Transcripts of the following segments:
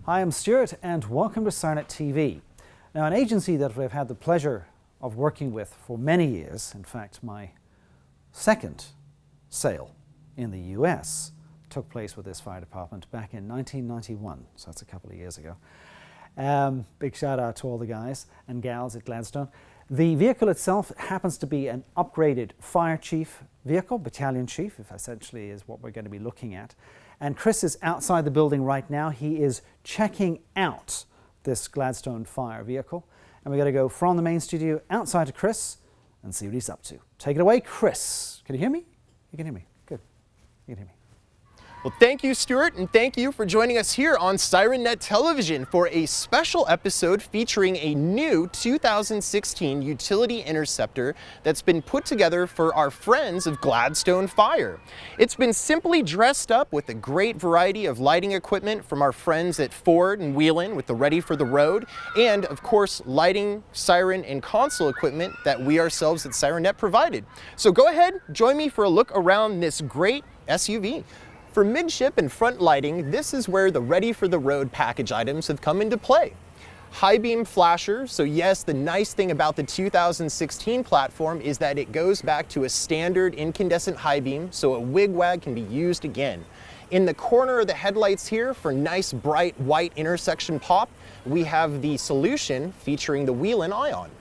Hi, I'm Stuart and welcome to Sirennet TV. Now, an agency that we've had the pleasure of working with for many years, in fact my second sale in the US took place with this fire department back in 1991, so that's a couple of years ago. Big shout out to all the guys and gals at Gladstone. The vehicle itself happens to be an upgraded fire chief vehicle, battalion chief, if essentially is what we're going to be looking at. And Chris is outside the building right now. He is checking out this Gladstone fire vehicle. And we're going to go from the main studio outside to Chris and see what he's up to. Take it away, Chris. Can you hear me? You can hear me. Good. You can hear me. Well, thank you, Stuart, and thank you for joining us here on Sirennet Television for a special episode featuring a new 2016 utility interceptor that's been put together for our friends of Gladstone Fire. It's been simply dressed up with a great variety of lighting equipment from our friends at Ford and Whelen with the Ready for the Road, and of course, lighting, siren, and console equipment that we ourselves at Sirennet provided. So go ahead, join me for a look around this great SUV. For midship and front lighting, this is where the Ready for the Road package items have come into play. High beam flasher, so yes, the nice thing about the 2016 platform is that it goes back to a standard incandescent high beam, so a wigwag can be used again. In the corner of the headlights here, for nice bright white intersection pop, we have the solution featuring the Whelen Ion.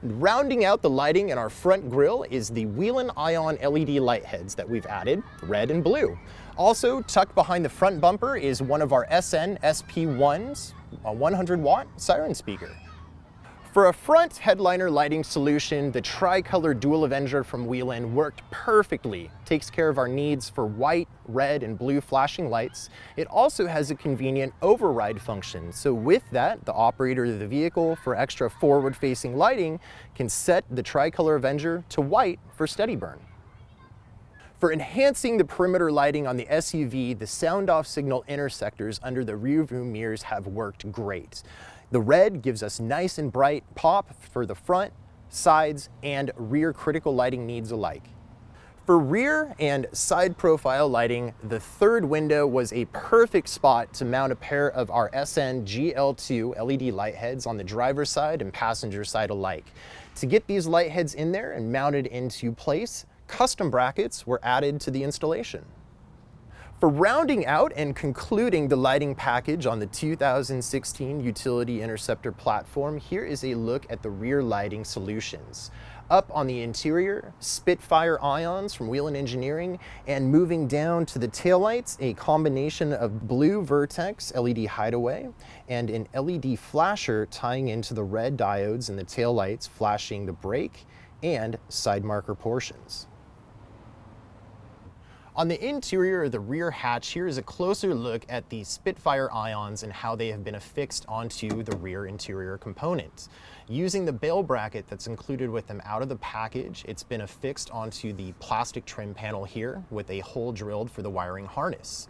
Rounding out the lighting in our front grille is the Whelen Ion LED light heads that we've added, red and blue. Also tucked behind the front bumper is one of our SN SP1s, a 100-watt siren speaker. For a front headliner lighting solution, the tricolor dual Avenger from Whelen worked perfectly. Takes care of our needs for white, red, and blue flashing lights. It also has a convenient override function. So with that, the operator of the vehicle, for extra forward-facing lighting, can set the tricolor Avenger to white for steady burn. For enhancing the perimeter lighting on the SUV, the SoundOff signal intersectors under the rearview mirrors have worked great. The red gives us nice and bright pop for the front, sides, and rear critical lighting needs alike. For rear and side profile lighting, the third window was a perfect spot to mount a pair of our SN GL2 LED light heads on the driver's side and passenger side alike. To get these light heads in there and mounted into place, custom brackets were added to the installation. For rounding out and concluding the lighting package on the 2016 Utility Interceptor platform, here is a look at the rear lighting solutions. Up on the interior, SpitFire ions from Whelen Engineering, and moving down to the taillights, a combination of blue Vertex LED hideaway and an LED flasher tying into the red diodes in the taillights, flashing the brake and side marker portions. On the interior of the rear hatch, here is a closer look at the SpitFire ions and how they have been affixed onto the rear interior components. Using the bail bracket that's included with them out of the package, it's been affixed onto the plastic trim panel here with a hole drilled for the wiring harness.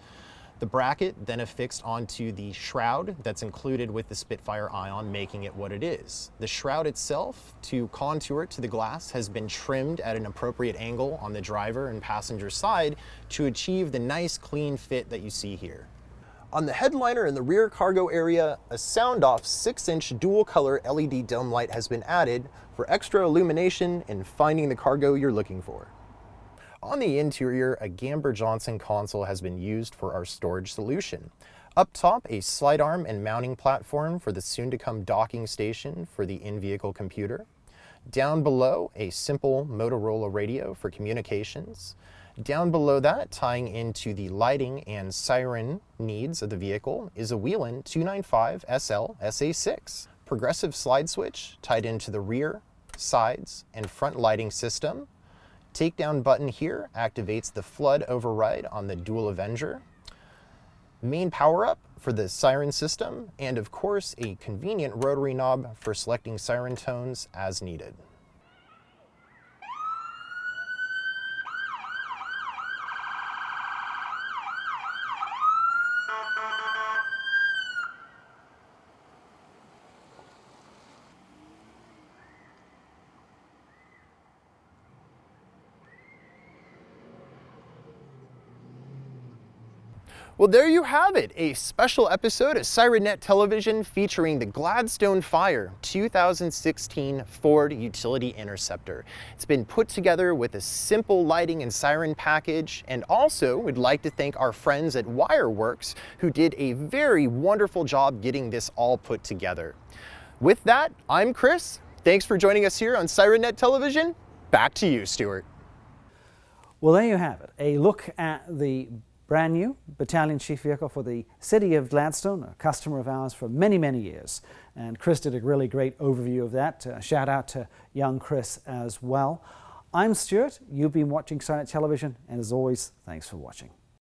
The bracket then affixed onto the shroud that's included with the SpitFire ion, making it what it is. The shroud itself, to contour it to the glass, has been trimmed at an appropriate angle on the driver and passenger side to achieve the nice clean fit that you see here. On the headliner in the rear cargo area, a SoundOff 6-inch dual color LED dome light has been added for extra illumination and finding the cargo you're looking for. On the interior, a Gamber-Johnson console has been used for our storage solution. Up top, a slide arm and mounting platform for the soon-to-come docking station for the in-vehicle computer. Down below, a simple Motorola radio for communications. Down below that, tying into the lighting and siren needs of the vehicle, is a Whelen 295 SL SA6. Progressive slide switch tied into the rear, sides, and front lighting system. Takedown button here activates the flood override on the dual Avenger. Main power up for the siren system, and of course a convenient rotary knob for selecting siren tones as needed. Well, there you have it, a special episode of Sirennet Television featuring the Gladstone Fire 2016 Ford Utility Interceptor. It's been put together with a simple lighting and siren package, and also we'd like to thank our friends at Wireworks who did a very wonderful job getting this all put together. With that, I'm Chris. Thanks for joining us here on Sirennet Television. Back to you, Stuart. Well, there you have it, a look at the brand new battalion chief vehicle for the city of Gladstone, a customer of ours for many, many years. And Chris did a really great overview of that. Shout out to young Chris as well. I'm Stuart. You've been watching Sirennet Television, and as always, thanks for watching.